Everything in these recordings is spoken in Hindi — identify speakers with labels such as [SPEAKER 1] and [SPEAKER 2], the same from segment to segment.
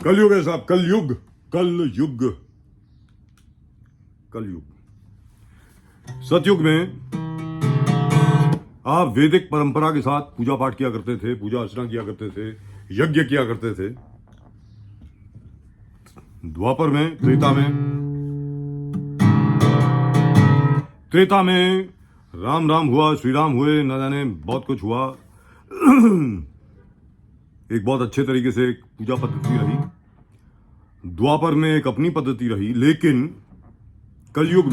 [SPEAKER 1] कलयुग है साहब, कलयुग, कलयुग, कलयुग। सतयुग में आप वैदिक परंपरा के साथ पूजा पाठ किया करते थे, पूजा अर्चना किया करते थे, यज्ञ किया करते थे। द्वापर में, त्रेता में राम राम हुआ, श्री राम हुए, न जाने बहुत कुछ हुआ। एक बहुत अच्छे तरीके से एक पूजा पद्धति रही। द्वापर में एक अपनी पद्धति रही, लेकिन कलयुग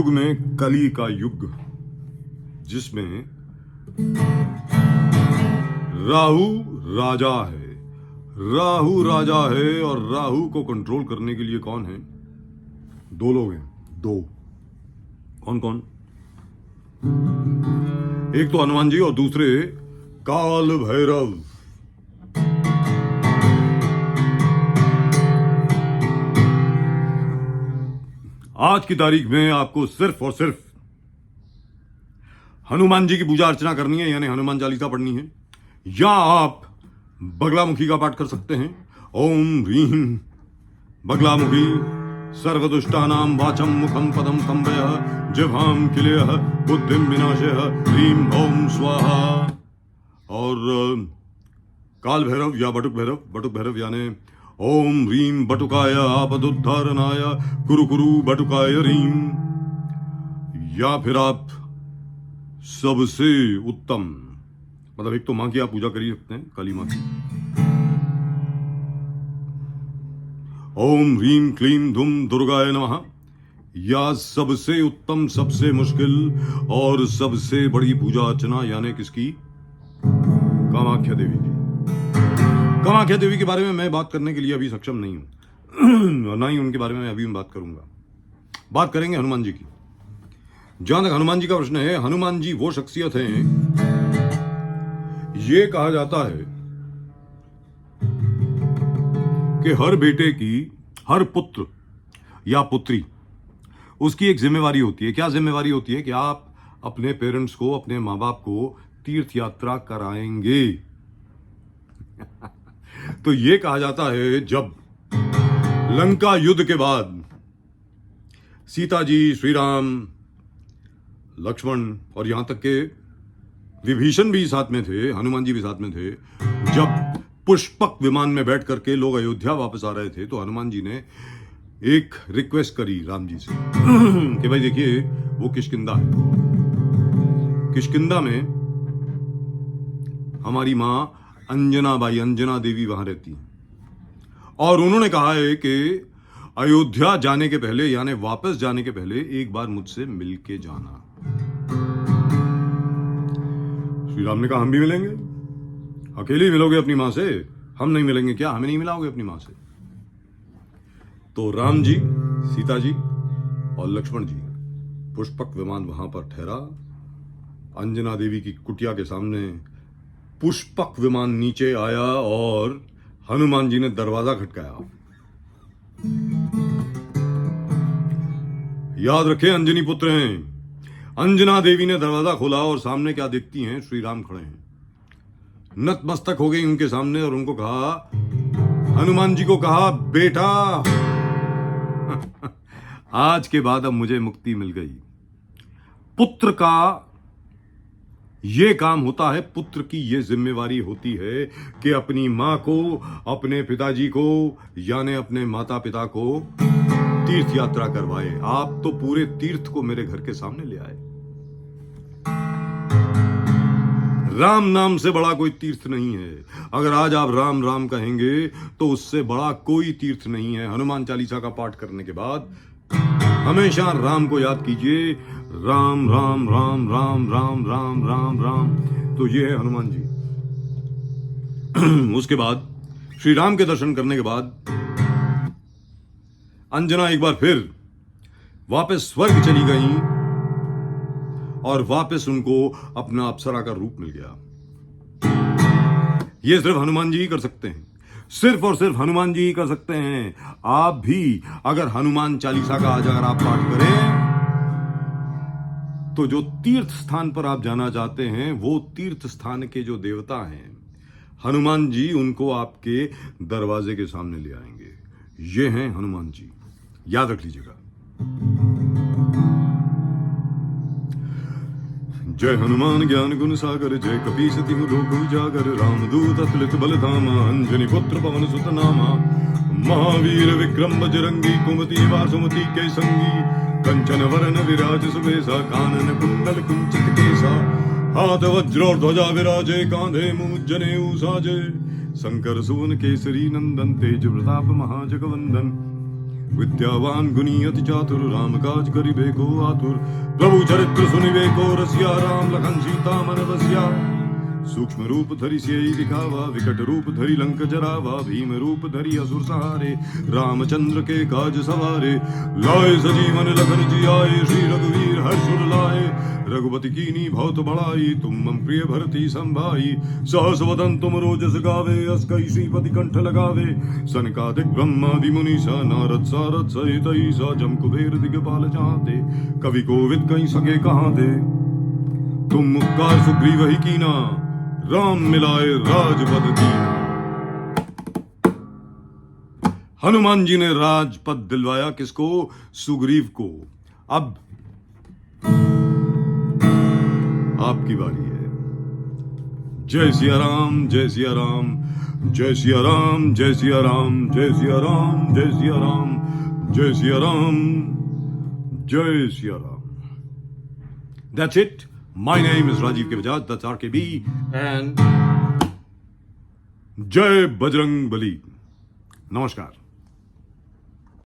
[SPEAKER 1] में कली का युग, जिसमें राहु राजा है। राहु राजा है और राहु को कंट्रोल करने के लिए कौन है? दो लोग हैं, दो। कौन कौन? एक तो हनुमान जी और दूसरे काल भैरव। आज की तारीख में आपको सिर्फ और सिर्फ हनुमान जी की पूजा अर्चना करनी है, यानी हनुमान चालीसा पढ़नी है, या आप बगलामुखी का पाठ कर सकते हैं। ओम ह्रीं बगलामुखी सर्वदुष्टानां वाचम मुखम पदम संभयः जिह्वां किलयः बुद्धिं विनाशयः ह्रीं ओम स्वाहा। और काल भैरव या बटुक भैरव यानी ओम ह्रीं बटुकाय आपदुद्धारणाय कुरु कुरु बटुकाय ह्रीं। या फिर आप सबसे उत्तम, मतलब एक तो मां की आप पूजा कर ही सकते हैं, काली मां की। ओम ह्रीं क्लीं धूम दुर्गाय नमः। या सबसे उत्तम, सबसे मुश्किल और सबसे बड़ी पूजा अर्चना, यानी किसकी? कामाख्या देवी की। कामाख्या देवी के बारे में मैं बात करने के लिए अभी सक्षम नहीं हूं, और ना ही उनके बारे में अभी मैं बात करूंगा। बात करेंगे हनुमान जी की। जहां तक हनुमान जी का प्रश्न है, हनुमान जी वो शख्सियत हैं, ये कहा जाता है कि हर बेटे की, हर पुत्र या पुत्री, उसकी एक जिम्मेवारी होती है। क्या जिम्मेवारी होती है? कि आप अपने पेरेंट्स को, अपने मां बाप को तीर्थ यात्रा कराएंगे। तो ये कहा जाता है, जब लंका युद्ध के बाद सीता जी, श्री राम, लक्ष्मण और यहां तक के विभीषण भी साथ में थे, हनुमान जी भी साथ में थे, जब पुष्पक विमान में बैठ करके लोग अयोध्या वापस आ रहे थे, तो हनुमान जी ने एक रिक्वेस्ट करी राम जी से कि भाई देखिए, वो किष्किंधा है, किष्किंधा में हमारी मां अंजना देवी वहां रहती है, और उन्होंने कहा है कि अयोध्या जाने के पहले, यानी वापस जाने के पहले, एक बार मुझसे मिल के जाना। श्री राम ने कहा, हम भी मिलेंगे। अकेले ही मिलोगे अपनी मां से? हम नहीं मिलेंगे क्या? हमें नहीं मिलाओगे अपनी मां से? तो राम जी, सीता जी और लक्ष्मण जी, पुष्पक विमान वहां पर ठहरा। अंजना देवी की कुटिया के सामने पुष्पक विमान नीचे आया और हनुमान जी ने दरवाजा खटकाया। याद रखें, अंजनी पुत्र हैं। अंजना देवी ने दरवाजा खोला और सामने क्या देखती हैं? श्री राम खड़े हैं। नतमस्तक हो गई उनके सामने और उनको कहा, हनुमान जी को कहा, बेटा आज के बाद अब मुझे मुक्ति मिल गई। पुत्र का ये काम होता है, पुत्र की ये जिम्मेवारी होती है कि अपनी मां को, अपने पिताजी को, यानी अपने माता पिता को तीर्थ यात्रा करवाए। आप तो पूरे तीर्थ को मेरे घर के सामने ले आए। राम नाम से बड़ा कोई तीर्थ नहीं है। अगर आज आप राम राम कहेंगे तो उससे बड़ा कोई तीर्थ नहीं है। हनुमान चालीसा का पाठ करने के बाद हमेशा राम को याद कीजिए। राम राम राम राम राम राम राम राम। तो ये है हनुमान जी। उसके बाद श्री राम के दर्शन करने के बाद अंजना एक बार फिर वापस स्वर्ग चली गई और वापस उनको अपना अप्सरा का रूप मिल गया। ये सिर्फ हनुमान जी ही कर सकते हैं। सिर्फ और सिर्फ हनुमान जी ही कर सकते हैं। आप भी अगर हनुमान चालीसा का आज अगर आप पाठ करें तो जो तीर्थ स्थान पर आप जाना चाहते हैं वो तीर्थ स्थान के जो देवता हैं हनुमान जी उनको आपके दरवाजे के सामने ले आएंगे। ये हैं हनुमान जी, याद रख लीजिएगा। जय हनुमान ज्ञान गुण सागर, जय कपीस तिहु लोक उजागर, रामदूत अतुलित बल धामा, अंजनी पुत्र पवन सुत नामा, महावीर विक्रम बजरंगी, कुमति वासुमति के संगी, कंचन वरन विराज सुबेसा, कानन कुंडल कुंचित केसा, हाथ वज्र और ध्वजा विराजे, कांधे मूंज जनेऊ साजे, शंकर सुवन केसरी नंदन, तेज प्रताप महाजगवंदन, विद्यावान गुणी अति चातुर, राम काज करिबे को आतुर, प्रभु चरित्र सुनिबे को रसिया, राम लखन सीता मन बसिया, सूक्ष्म रूप धरि सियहि दिखावा, विकट रूप धरि लंक जरावा, भीम रूप धरि असुर सहारे, रामचंद्र के काज सवारे, लाए सजीवन लखन जियाए, श्री रघुवीर हर्षुर लाए, रघुपति कीनी बहुत बड़ाई, तुम मम प्रिय भरती संभाई, सहस वदन तुम रोजस गावे, अस कई श्रीपति कंठ लगावे, सनकादिक ब्रह्मादि मुनीसा, नारद सारद सहित ईसा, जम कुबेर दिगपाल चाहते, कवि कोविद कहीं सके कहाँ थे, तुम उपकार सुग्रीव ही कीना, राम मिलाए राजपद दीना। हनुमान जी ने राजपद दिलवाया किसको? सुग्रीव को। अब आपकी बारी है। जय सिया राम, जय सिया राम, जय सिया राम, जय सिया राम, जय सिया राम, जय सिया राम, जय सिया राम, जय Siya Ram. That's it. My name is Rajiv K. Bajaj, that's RKB, and Jai Bajrang Bali. Namaskar.